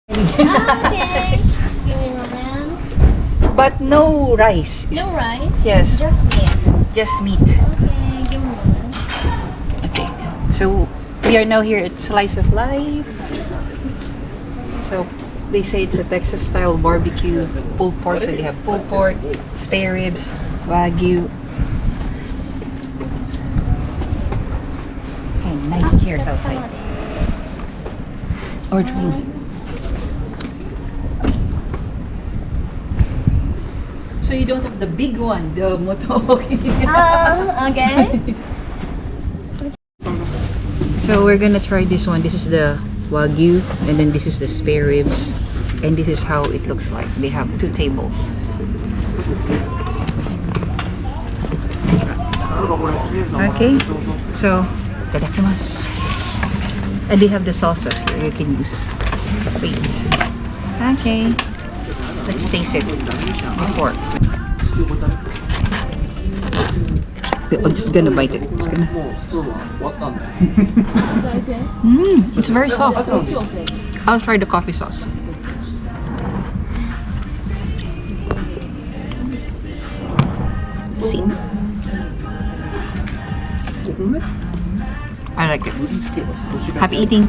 Okay. Give me a moment. But no rice. No rice? Yes. Just meat. Just meat. Okay, give me a moment. Okay. So we are now here at Slice of Life. So they say it's a Texas style barbecue pulled pork. So they have pulled pork, spare ribs, Wagyu. And nice chairs outside. Ordering. So you don't have the big one, the motoki. Okay. So we're gonna try this one. This is the Wagyu, and then this is the spare ribs, and this is how it looks like. They have 2 tables. Okay, so itadakimasu. And they have the sauces here you can use. Wait. Okay, let's taste it before. I'm just gonna bite it. It's gonna. It's very soft. I'll try the coffee sauce. Let's see. I like it. Happy eating.